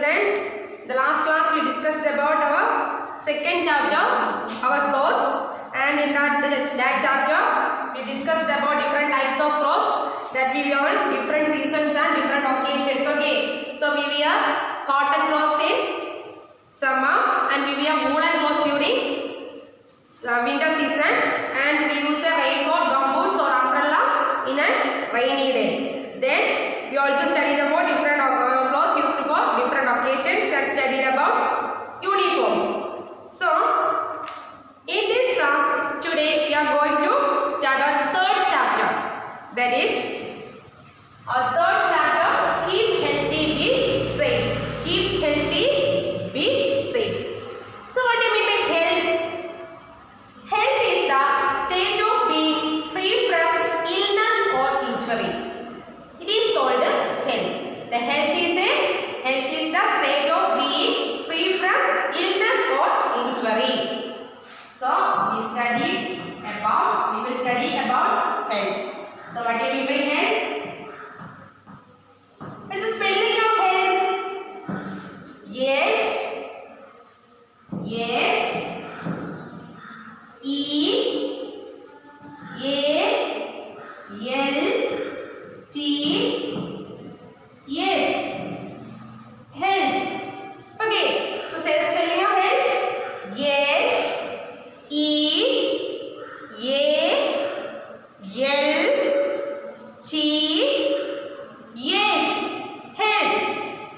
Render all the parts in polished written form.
students, the last class we discussed about our second chapter, our clothes, and in that chapter we discussed about different types of clothes that we wear on different seasons and different occasions. Okay, so we wear cotton clothes in summer and we wear woolen clothes during winter season, and we use a raincoat, gumboots or umbrella in a rainy day. Then we also studied about different clothes used for different occasions and studied about uniforms. So in this class today we are going to start our third chapter, that is our third chapter, keep healthy, be safe. Keep healthy, be safe. So what do you mean by health? Health is the state of being free from illness or injury. It is called health. The health is the state of being free from illness or injury. So we will study about health. So what do you mean by health? What is the spelling of health? H-E-A-L-T-H. Health. Okay, so say the spelling of health. H-E-A-L-T-H. Health.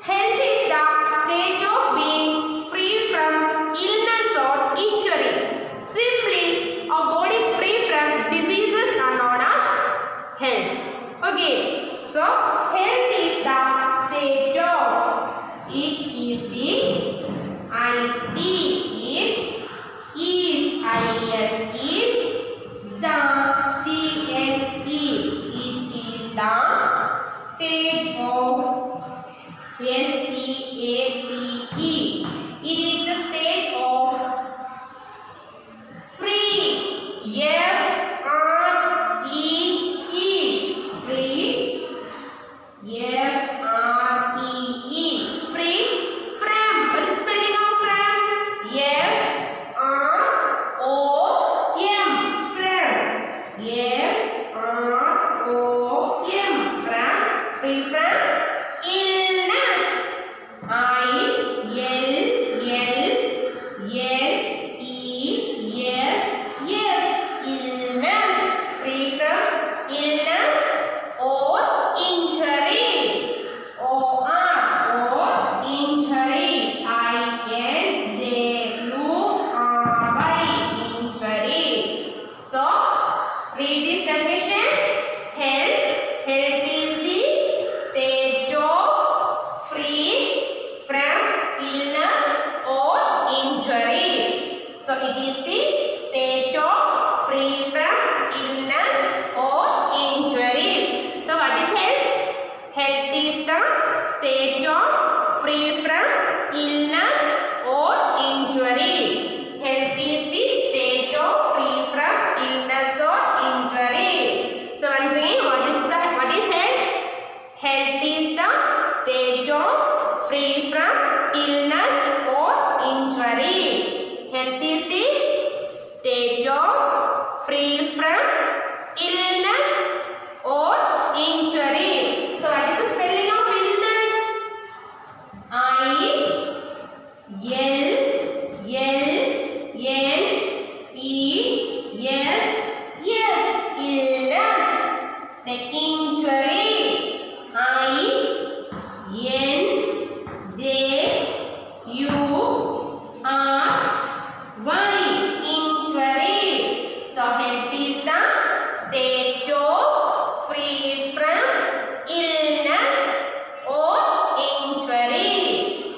Health is the state of being free from illness or injury. Simply, a body free from diseases are known as health. Okay, so health is the state of, it is the IT, it is IS is the THE, it is the state of STATE, it is the state of free, F-R-E-E, free, F-R-E-E, free from, what is the spelling of from? F-R-O-M, from, F-R-O-M, from, free from illness, I-L-L-L-E-S, illness, free from illness or injury, or injury, I-N-J-U-R-Y, injury. So read this definition. Health is the state of free from illness or injury. So it is the state of free from illness or injury. So what is health? Health is the state of free from illness or injury. Health is the state of free from illness or injury. So once again, what is health? Health is the state of free from illness or injury. Health is the state of free from illness or injury. So what is the spelling of illness? I-L-L-N-E-S, illness. The injury, I-N-J-U-R-Y, injury. So health is the state of free from illness or injury.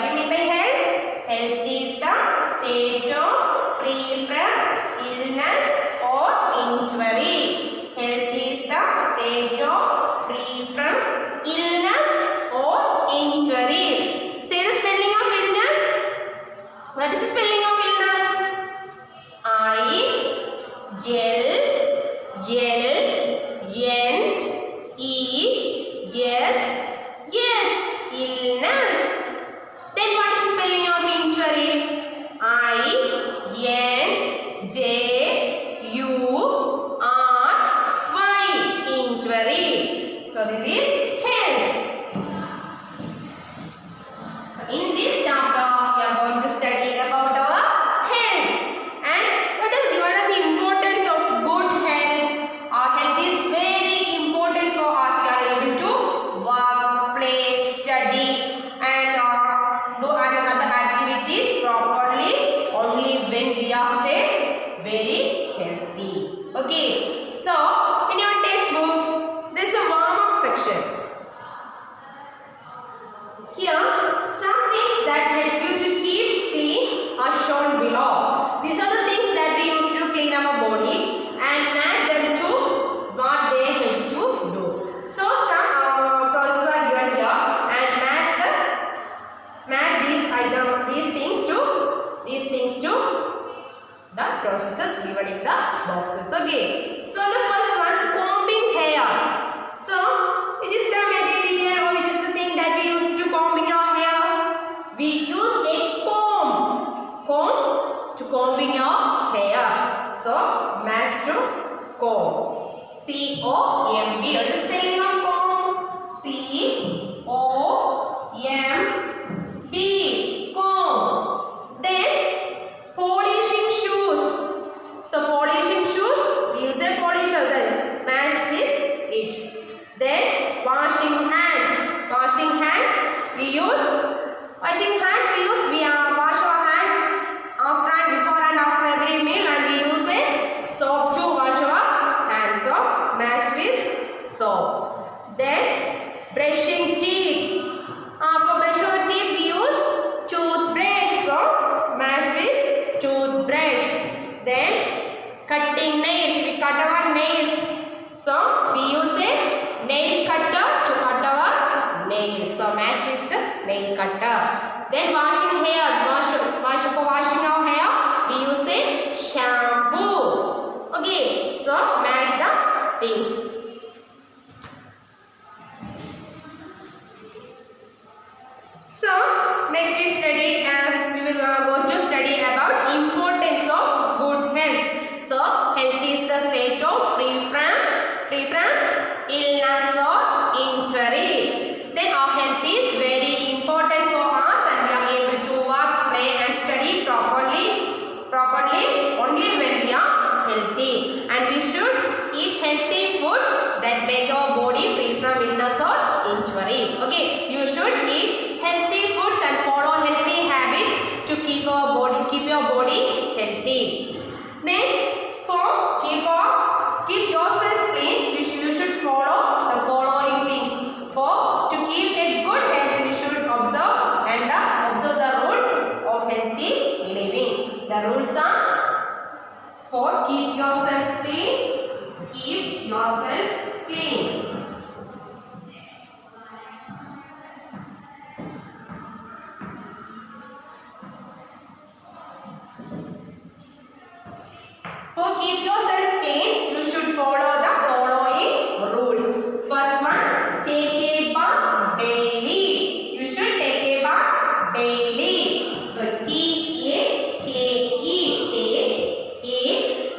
what do you mean by health? Health is the state of free from illness or injury. Health is the state of free from illness or injury. Say the spelling of illness. What is the spelling of illness? I-L-L-N-E-S. Yes, illness. Then what is the spelling of injury? I-N-J-U-R-Y. Injury. So this is health. So in this chapter we are going to study about our health. And what are the importance of good health? Our health is very important for us. We are able to work, play, study and do other activities properly only when we are stay very healthy. Okay. So in your textbook there is a warm-up section. Here some things that help you to keep clean are shown below. These are the things that we use to clean our body and add them to what they help to do. So some processes are given here and match these things to the processes given in the boxes. Okay. So the first one, combing hair. So which is the material or which is the thing that we use to combing our hair? We use a comb to combing your hair. So match to comb. C-O-M-B. What is the spelling of comb? C-O-M-B. Comb. Then polishing shoes. So polishing shoes, we use a polisher, match with it. Then washing hands. We wash our hands after and before and after every meal, and we use a soap to wash our hands. So match with soap. Then brushing teeth. For brush our teeth we use toothbrush. So match with toothbrush. Then cutting nails. We cut our nails. So we use a nail cutter to cut our nails. So match with the nail cutter. Then washing hair. For washing our hair we use a shampoo. Okay. So match the things. So next we will go to study about importance of good health. So health is the state of free from illness or injury. Then our health is very important for us and we are able to work, play and study properly only when we are healthy. And we should eat healthy foods that make our body free from illness or injury. Okay, you should eat healthy foods and follow healthy habits to keep your body healthy. Then for keep yourself clean, you should follow the following things. To keep a good health, we should observe the rules of healthy living. The rules are: for keep yourself clean. For keep yourself clean, you should follow the following rules. First one, take a bath daily. You should take a bath daily. So T-A-K-E,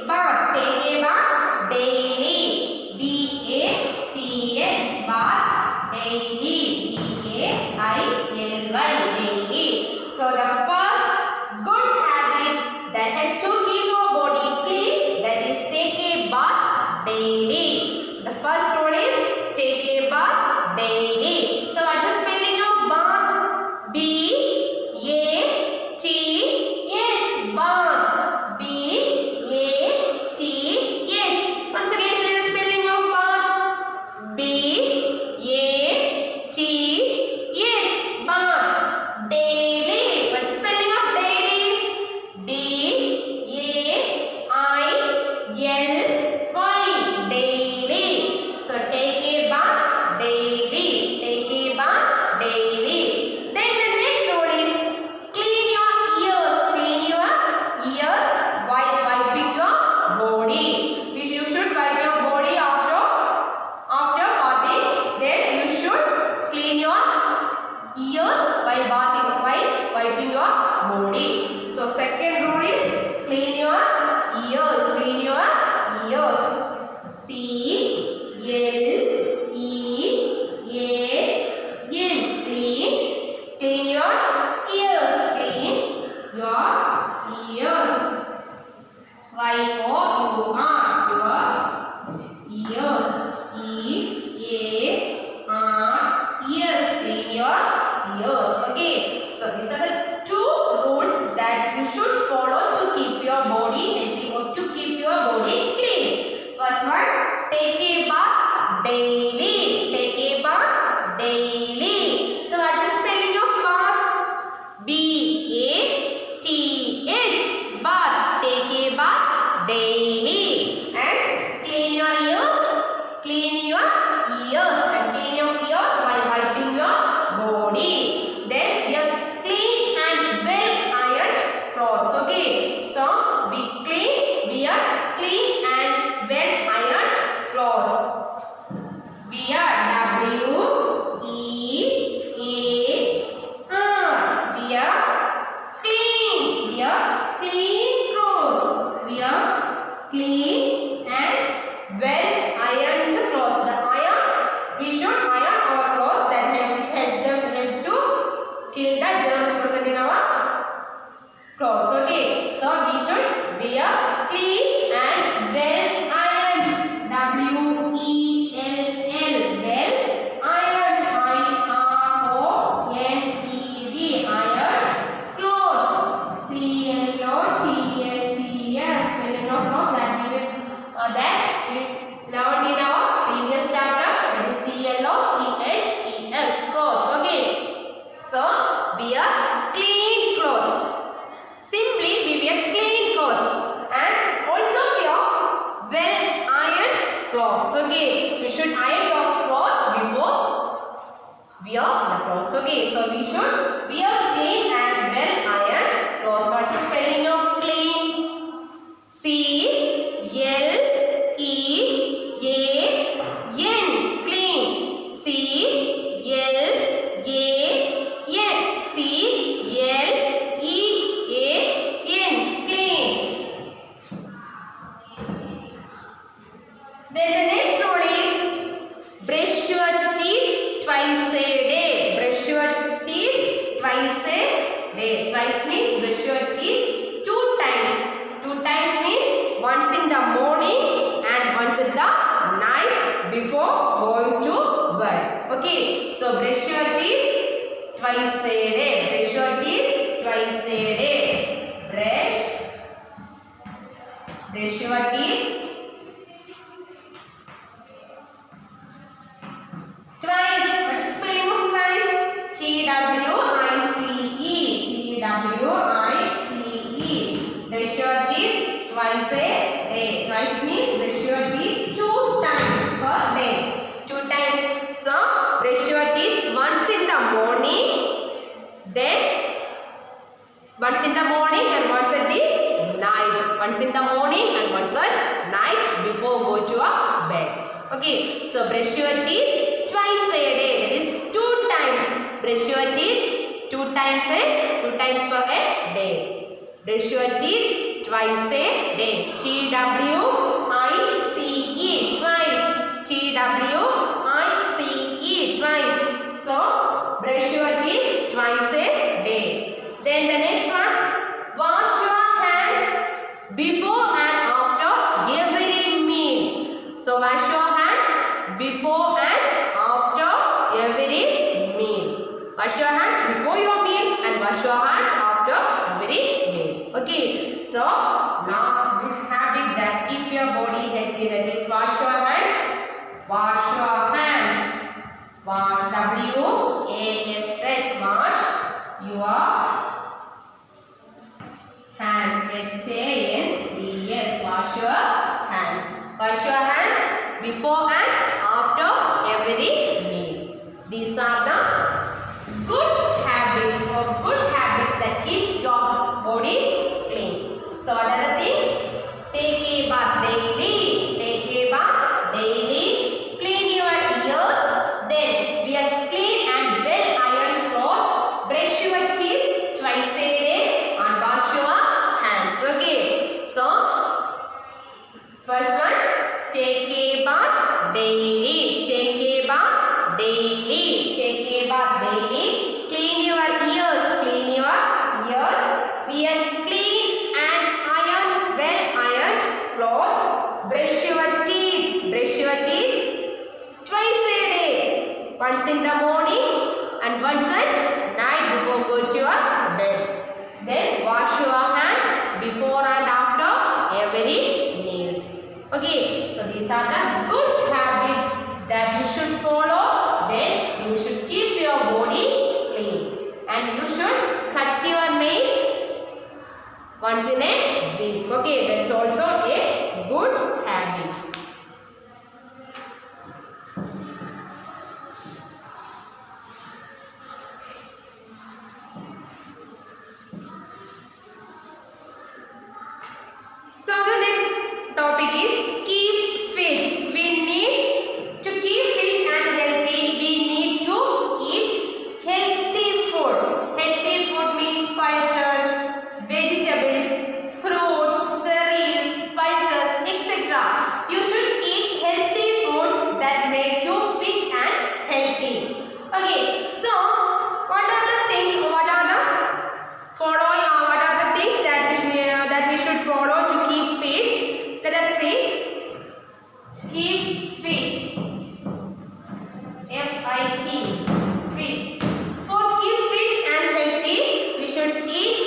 bath. Take a bath daily. B-A-T-H, bath daily. D-A-I-L-Y, daily. So the first good habit that had to keep our body clean, that is take a bath daily. So the first rule is take a bath daily. So what is the spelling of bath? B-A-T-H, bath. B-A-T-H. Once again say the spelling of bath. B-A-T-H, bath daily. ears while bathing, while wiping your body. So second rule is clean your ears. Clean your ears. C L E A N. Clean. Clean your ears. Clean your ears. Y O U R. Your ears. E A R. Ears. Clean your ears. Okay. So these are the two rules that you should follow to keep your body healthy or to keep your body clean. First one, take a bath daily. Take a bath daily. So what is the spelling of bath? B-A-T-H. Bath. Take a bath daily. And clean your ears. Clean your ears. And clean your ears while wiping your body. Then wear clean and well ironed clothes. Okay. So we wear clean and well ironed clothes. Wear W E A R. Wear clean. Wear clean clothes. Wear clean and well ironed clothes. The iron, we should iron our clothes that which help to kill the germs present in our clothes. Okay, so we should wear clean and well ironed. W E L L. Well ironed. I R O N E D. Ironed clothes. C L O T H E S. Spelling of clothes that we learned in our previous chapter. That is C L O T H E S. Clothes. Okay. So wear clean clothes. Simply we wear clean clothes and also wear well ironed clothes. Okay. We should iron your clothes before wear the clothes. Okay. So we should wear clean and well ironed clothes. What's the spelling of clean? C L E A N. Clean. C L A N. C L E A N. Clean. Then the next rule is brush your teeth twice a day. Brush your teeth twice a day. Twice means brush your teeth 2 times. 2 times means once in the morning and once in the night before going to bed. Okay. So brush your teeth twice a day. Brush your teeth twice a day. Brush your teeth twice. What's the spelling of twice? T-W-I-C-E. T-W-I-C-E. Brush your teeth twice a day. Twice means brush your teeth 2 times per day. 2 times. So brush your teeth once in the morning, then once in the morning and once at the night. Once in the morning and once at night before go to a bed. Okay. So brush your teeth twice a day. That is 2 times. Brush your teeth 2 times per a day. Brush your teeth twice a day. T-W-I-C-E. Twice. T-W-I-C-E. Twice. So brush your teeth twice a day. Then the next one. Wash your hands before and after every meal. So wash your hands before and after every meal. Wash your hands before your meal and wash your hands after every meal. Okay. So last good habit that keep your body healthy, that is wash your hands. Wash your hands. Wash. W-A-S-H. Wash your hands. H-A-N-D-S. Wash your hands. Wash your hands before and after every meal. These are the good habits or good habits that keep your body clean. So what are the things? Take a bath daily. Take a bath daily. Clean your ears. Then wear clean and well ironed clothes. once at night before go to your bed. Then wash your hands before and after every meals. Okay, so these are the good habits that you should follow. Then you should keep your body clean, and you should cut your nails once in a week. Okay, that's also a good habit. So the next topic is keep fit. We need to keep fit and healthy. We need to eat healthy food. Healthy food means pulses, vegetables, fruits, cereals, pulses, etc. You should eat healthy foods that make you fit and healthy. Okay, so what are the things? What are the following? What are the things that we should follow to keep fit? Let us see. Keep fit. F-I-T. Fit. For keep fit and healthy, we should eat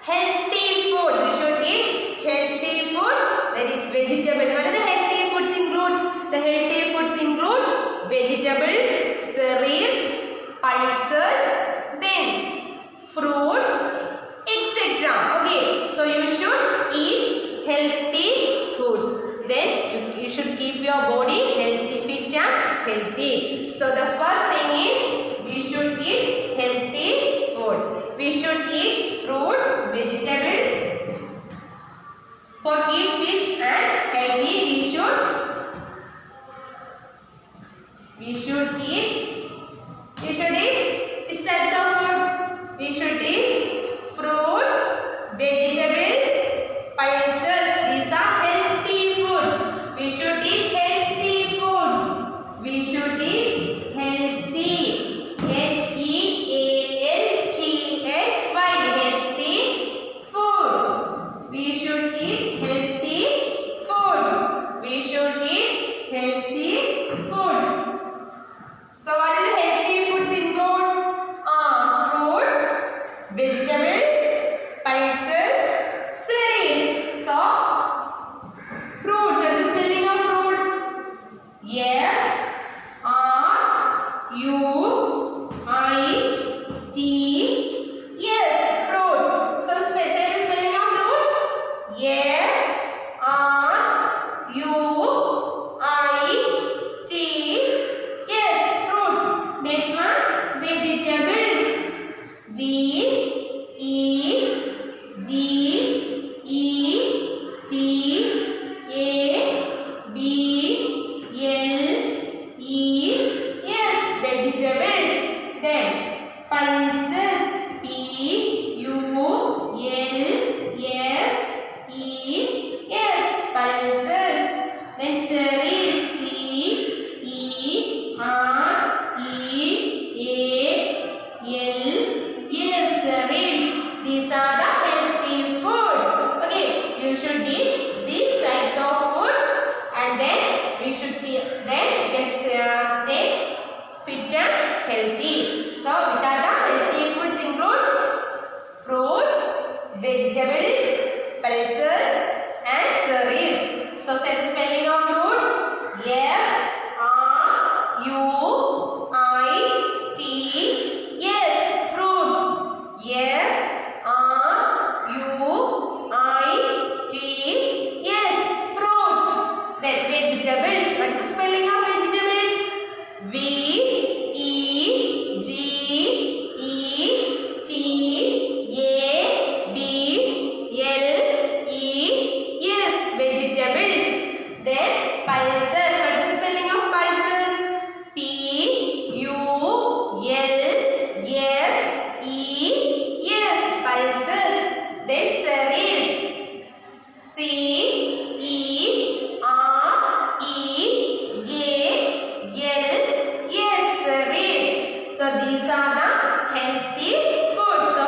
healthy food. We should eat healthy food. That is vegetables. What are the healthy foods includes? The healthy foods includes vegetables, cereals, pulses, then fruits, etc. Okay, so you should eat healthy foods. Then you should keep your body healthy, fit and healthy. So the first thing is we should eat healthy food. We should eat fruits, vegetables. For keep fit and healthy, we should eat these types of foods. We should eat fruits, vegetables, pulses. These are healthy foods. We should eat healthy foods. We should eat healthy. H-E-A-L-T-H-Y. Healthy food. We should eat healthy foods. We should eat healthy foods. So what is the healthy foods include? Fruits, vegetables, pulses, cereals. So fruits. What is the spelling of fruits? F-R-U-I-T-S. Fruits. So say the spelling of fruits. F-R-U-I-T-S. Fruits. Next one, vegetables. V-E-G-E-T-A-B-L-E-S. Vegetables. Then pulses. P-U-L-S-E-S. Pulses. Then cereals. C-E-R-E-A-L-S. Cereals. These are the healthy food. Okay, you should eat these types of foods, and then we should stay fit and healthy. So which are the healthy foods includes? Fruits, vegetables, pulses, and cereals. So say the spelling of fruits. F-R-U-I-T-S. Fruits. F-R-U-I-T-S. Fruits. Then vegetables. What is the spelling of vegetables? V-E-G-E-T-A-B-L-E-S. Vegetables. Then pulses. What is the spelling of pulses? P-U-L-S-E-S. Pulses. Then cereals. C-E-R-E-A-L-S. Cereals. So these are the healthy foods. So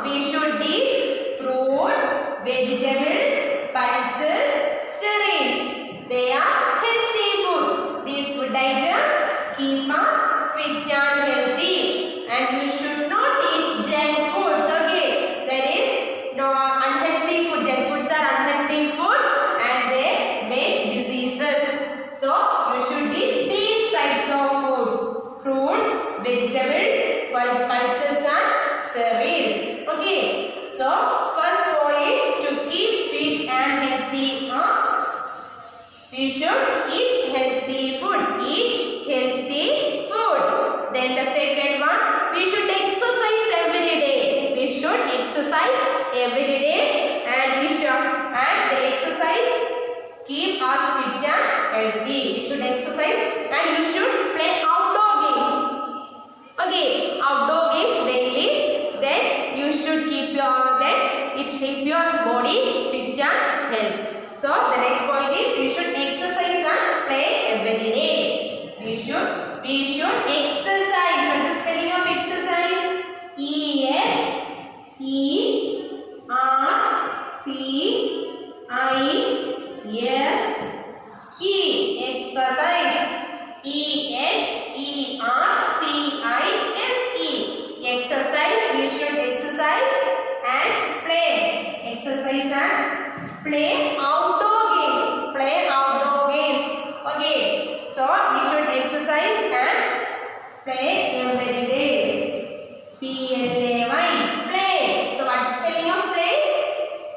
we should eat fruits, vegetables, pulses, cereals. They are healthy food. These food items keep us fit and healthy, and vegetables, pulses and cereals. Okay. So first point, to keep fit and healthy, we should eat healthy food. Eat healthy food. Then the second one, we should exercise every day. We should exercise every day, and the exercise keep us fit and healthy. We should exercise and you should play outdoor games. Okay, outdoor games daily. Then you should keep your body fit and healthy. So the next point is we should exercise and play every day. We should exercise. What is the spelling of exercise? E-S-E-R-C-I-S-E. Exercise. E-S-E-R-C-I-S-E. Exercise. We should exercise and play. Exercise and play outdoor games. Play outdoor games. Okay. So we should exercise and play every day. P-L-A-Y. Play. So what is spelling of play?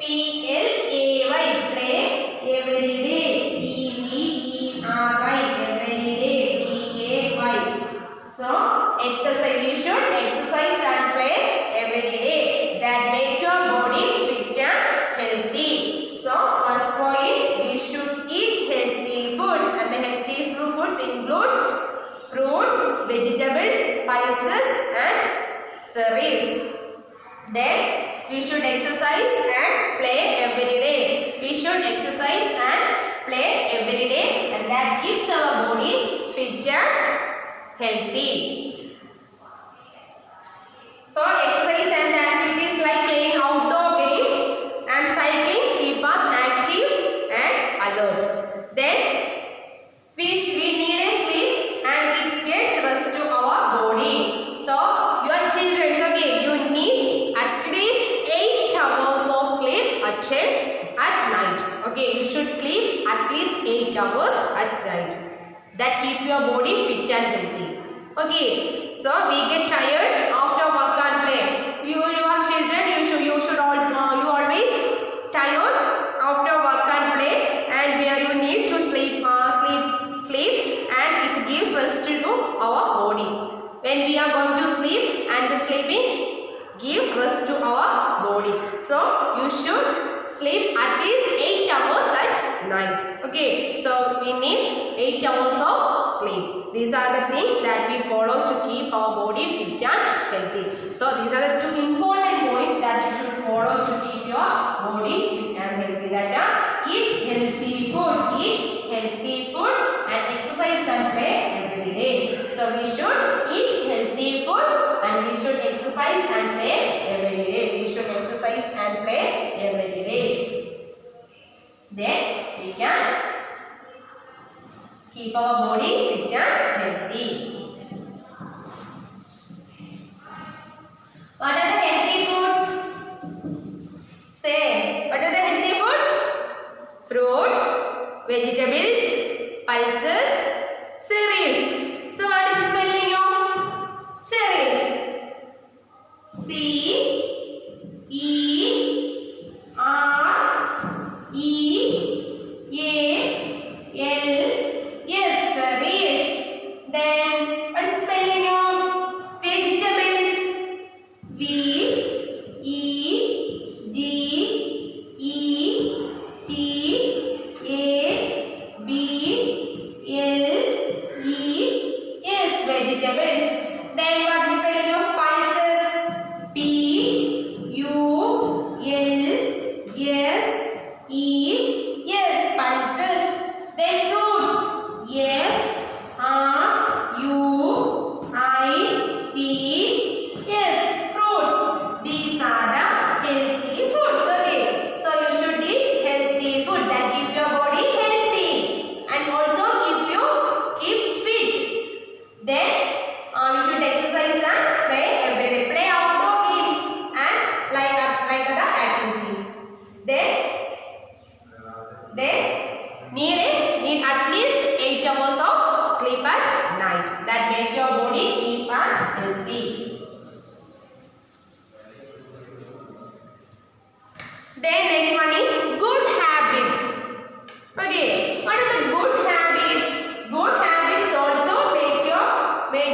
P-L-A-Y. Play every day. E-V-E-R-Y. Every day. P-A-Y. So exercise. You should exercise and play every day. That make your body fit and healthy. So first point, we should eat healthy foods, and the healthy foods includes fruits, vegetables, pulses and cereals. Then we should exercise and play every day. We should exercise and play every day, and that keeps our body fit and healthy. So exercise and activities like playing outdoor games and cycling keep us active and alert. Then we need a sleep, and it gets rest to our body. So your children, okay, you need at least 8 hours of sleep at night. Okay, you should sleep at least 8 hours at night. That keep your body fit and healthy. Okay, so we get tired after work and play. Your children, you always tired after work and play, and where you need to sleep, and it gives rest to our body. When we are going to sleep, and the sleeping give rest to our body. So you should sleep at least 8 hours at night. Okay, so we need 8 hours of sleep. These are the things that we follow to keep our body fit and healthy. So these are the 2 important points that you should follow to keep your body fit and healthy. That are eat healthy food, and exercise and play every day. So we should eat healthy food, and we should exercise and play every day. We should exercise and play every day. Then we can keep our body fit and healthy. What are the healthy foods? Say, what are the healthy foods? Fruits, vegetables, pulses, cereals. So what is the spelling of cereals? C-E-R-E-A-L-S, cereals. Then what is the spelling of vegetables? V-E-G-E-T-A-B-L-E-S, vegetables. Then what is the spelling of pulses? P-U-L-S-E-S, pulses. Then fruits. F-R-U-I-T-S, fruits. These are the healthy foods. Okay, so you should eat healthy food that keep your body healthy and also keep fit. Then you should exercise and play every day. Play outdoor games and like other activities. Then need at least 8 hours of sleep at night. That make your body keep and healthy. Then next one is good habits. Okay, what are the good habits? Good habits also make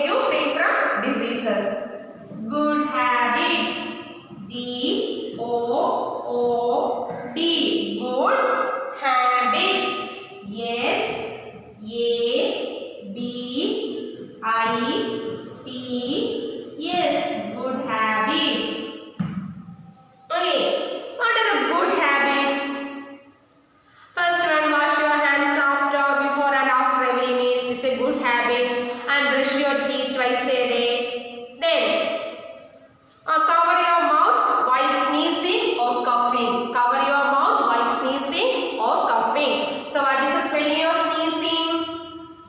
you free from diseases. Good habits. G O O D. Good habits. S A B I T S. Good habits. Okay, what are the good habits? First one, wash your hands after, before and after every meal. It's a good habit. And brush your teeth twice a day. Then, cover your mouth while sneezing or coughing. Cover your mouth while sneezing or coughing. So, what is the spelling of sneezing?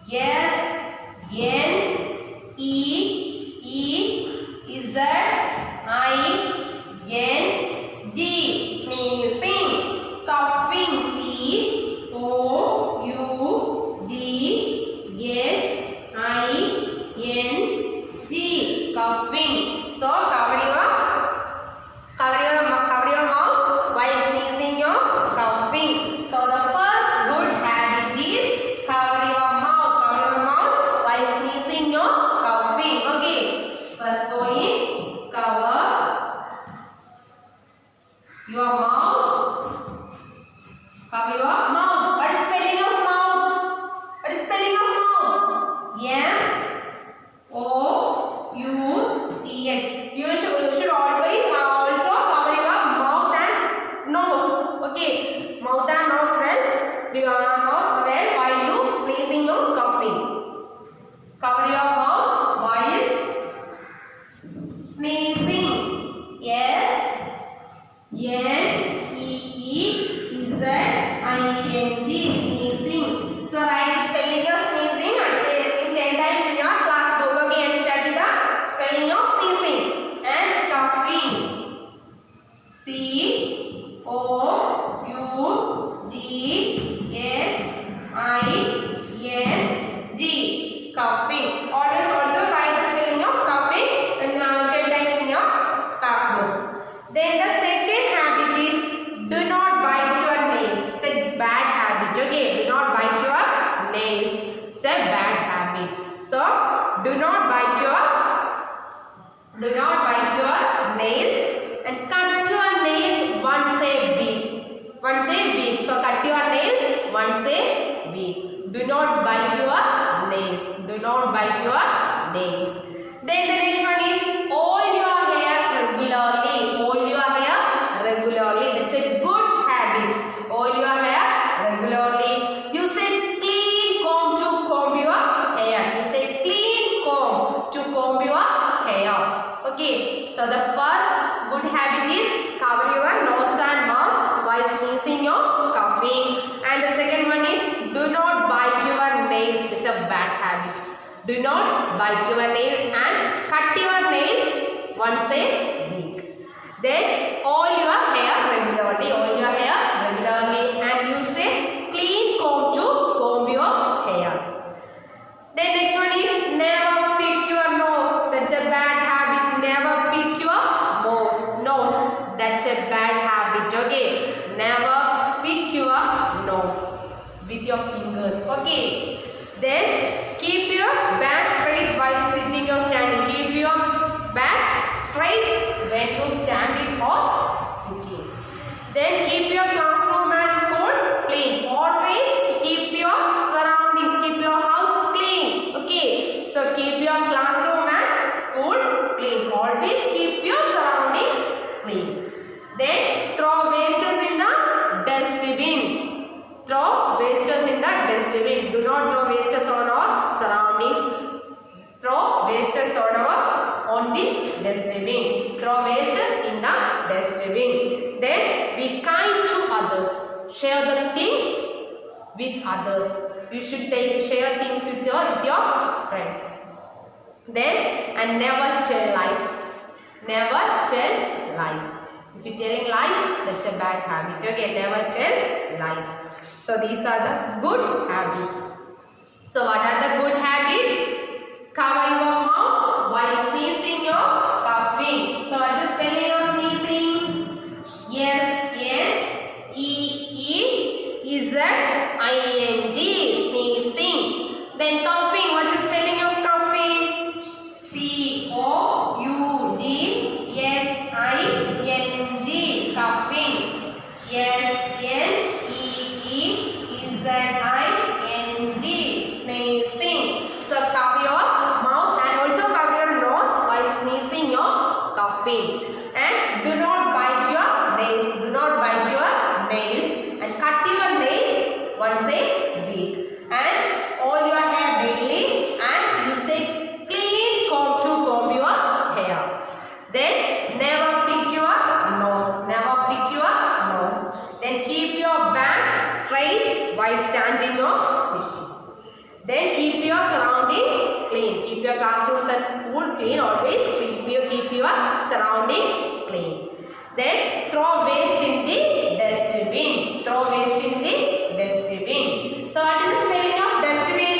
Yes, N E E Z I N G. Sneezing. Coughing. C O U G H I N G. Coughing. So cover your mouth while sneezing or coughing. So the first good habit is cover your mouth while sneezing or coughing. Okay. First point, cover your mouth. Cover your mouth. What is spelling of mouth? What is spelling of mouth? M O U T H. You should always also cover your mouth and nose. Okay, mouth and nose well while you sneezing or coughing. Cover your mouth while sneezing. Yes. N E E Z I N G. Sneezing. So write the spelling of sneezing in 10 times in your class book. Okay, and study the spelling of sneezing and coughing. C O U G H I N G. Coughing. Always also write the spelling of coughing and 10 times in your class book. Then the second habit is do not bite your nails. It's a bad habit. Okay, do not bite your nails. It's a bad habit. So do not bite your nails and cut your nails once a week. So cut your nails once a week. Do not bite your nails. Then the next one is oil your hair regularly. That's a good habit. Oil your hair regularly. You say clean comb to comb your hair. Okay. So the first good habit is cover your nose and mouth while sneezing or coughing. And the second one is do not bite your nails. It's a bad habit. Do not bite your nails and cut your nails once a week. Then oil your hair regularly. And you say clean comb to comb your hair. Then next one is never pick your nose. That's a bad habit. Never pick your nose. That's a bad habit. Okay. Never pick your nose with your fingers. Okay. Then keep your back straight while sitting or standing. Keep your back straight when you standing or sitting. Then keep your classroom and school clean. Always keep your surroundings, keep your house clean. Okay. So keep your classroom and school clean. Always keep your surroundings clean. Then throw wastes in the dustbin. Do not throw wastes on our surroundings. Throw wastes on the dustbin. Throw wastes in the dustbin. Then be kind to others. Share the things with others. You should share things with your friends. Then and never tell lies. If you're telling lies, that's a bad habit. Okay, never tell lies. So these are the good habits. So what are the good habits? Cover your mouth while sneezing or coughing. So what is the spelling of sneezing? S-N-E-E-Z-I-N-G, sneezing. Then coughing, what is the spelling of coughing? C-O-U-G-H-I-N-G, coughing. S-N-E-E-Z-I-N-G, sneezing. So cover your mouth and also cover your nose while sneezing or coughing. And do not bite your nails. Do not bite your nails and cut your nails once a week. And oil your hair daily and use a clean comb to comb your hair. Then never pick your nose. Never pick your nose. Then keep your back straight while standing or sitting. Then keep your surroundings clean. Keep your classrooms and school clean always. Keep your surroundings clean. Then throw waste in the dustbin. Throw waste in the dustbin. So what is the spelling of dustbin?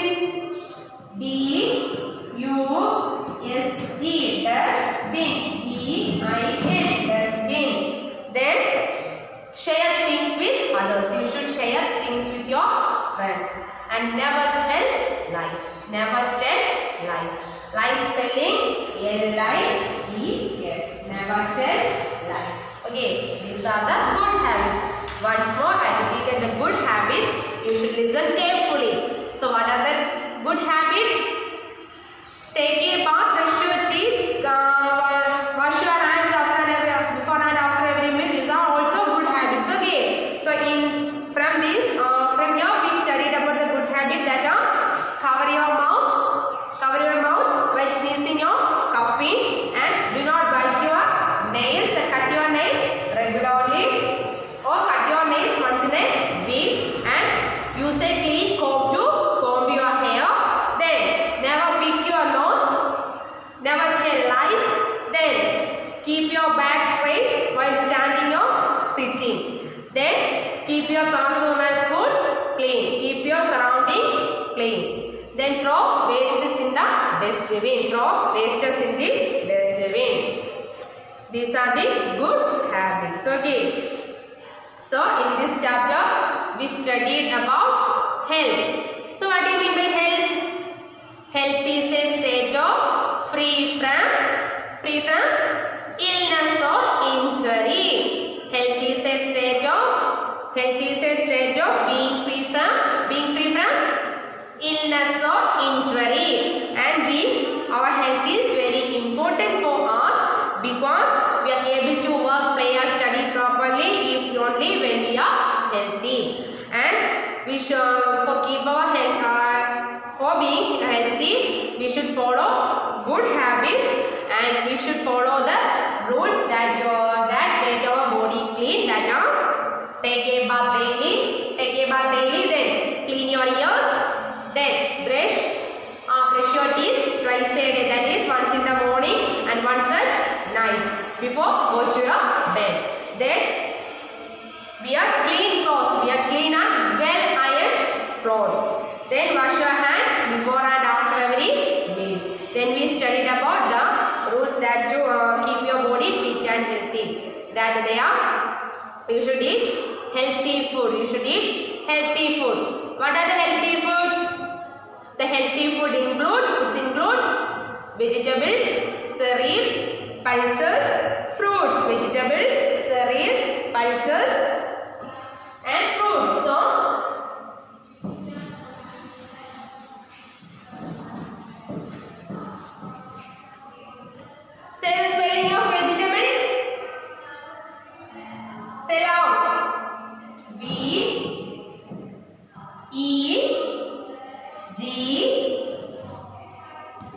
D-U-S-T, dustbin. D-I-N, dustbin. Then share things with others. You should share things with your friends. And never tell lies. Never tell lies. Lies spelling L-I-E-S. Never tell lies. Okay, these are the good habits. Once more, I repeated the good habits. You should listen carefully. So, what are the good habits? Take a bath, brush your teeth, wash your hands before and after every meal. These are also good habits. Okay. So, from here we studied about the good habit that are cover your mouth while sneezing or coughing, and do not bite your nails and cut your nails regularly, or cut your nails once in a week, and use a clean comb to comb your hair. Then never pick your nose, never tell lies. Then keep your back straight while standing or sitting. Then keep your classroom and school clean. Keep your surroundings clean. Then throw wastes in the dustbin. Throw wastes in the dustbin. These are the good habits. Okay. So in this chapter we studied about health. So what do you mean by health? Health is a state of free from illness or injury. Health is a state of being free from illness or injury. And our health is very important for us, because we are able to work, play or study properly if only when we are healthy. And we should, for being healthy, we should follow good habits, and we should follow the rules that make our body clean, that are take a bath daily, then clean your ears, then brush your teeth twice a day, that is once in the morning and once at night before go to your bed. Then wear clean clothes, clean and well ironed clothes. Then wash your hands before and after every meal. Then we studied about the rules that to keep your body fit and healthy. That they are, you should eat healthy food. What are the healthy foods? The healthy foods include vegetables, cereals, pulses, fruits. Vegetables, cereals, pulses and fruits. So say the spelling of vegetables. Say out. V E G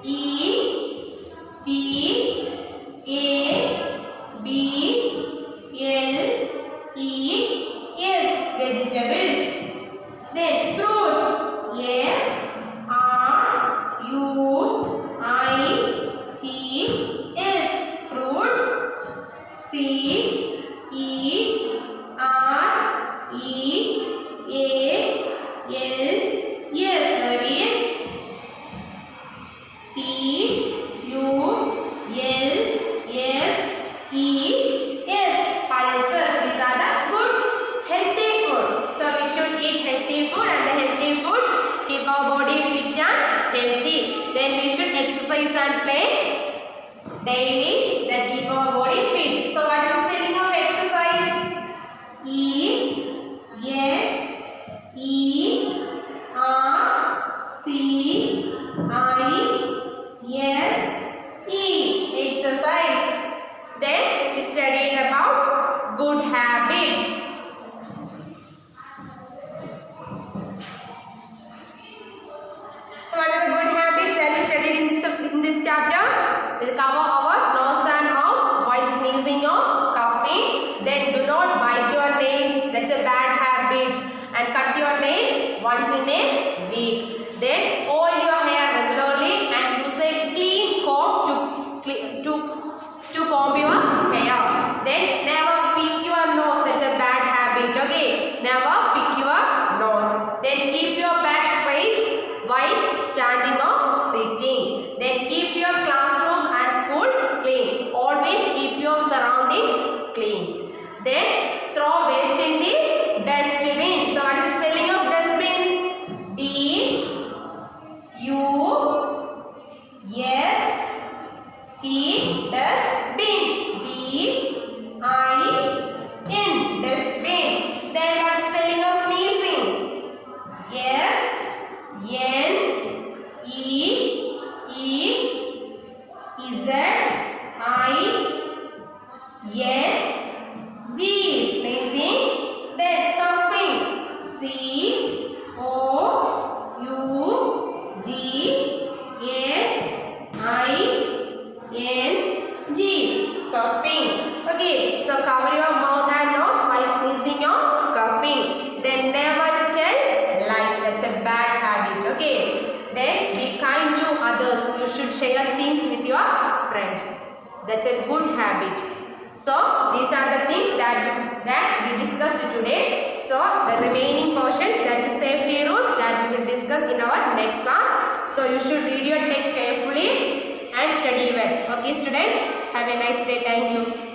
E T A B L E S, vegetables. Then fruits. F R U I T S, fruits. C E R E A L yes, cereals. T U daily, that keep our body fit. So what is the spelling of exercise? E-X-E-R-C-I-S-E. Exercise. Then we studied about good habits. So what are the good habits that we studied in this chapter? We'll cover our nose and mouth while sneezing or coughing. Then do not bite your nails. That's a bad habit. And cut your nails once in a week. Then oil your hair regularly and use a clean comb to comb your hair. Then never pick your nose. That's a bad habit. Okay. Never pick your nose. Then keep your back straight while standing or sitting. Then keep your classroom and school clean. Always keep your surroundings clean. Then throw waste in the dustbin. So what is the spelling of dustbin? D-U-S-T dustbin. D-I-N dustbin. Then what is the spelling of sneezing? S-N-E-E-Z-I-N-G. Sneezing. Then coughing. C-O-U-G-H-I-N-G. Coughing. Okay, so cover your mouth and nose while sneezing or coughing. Then never tell lies. That's a bad habit. Okay. Then be kind to others. You should share things with your friends. That's a good habit. So these are the things that we discussed today. So the remaining portions, that is safety rules, that we will discuss in our next class. So you should read your text carefully and study well. Okay students, have a nice day. Thank you.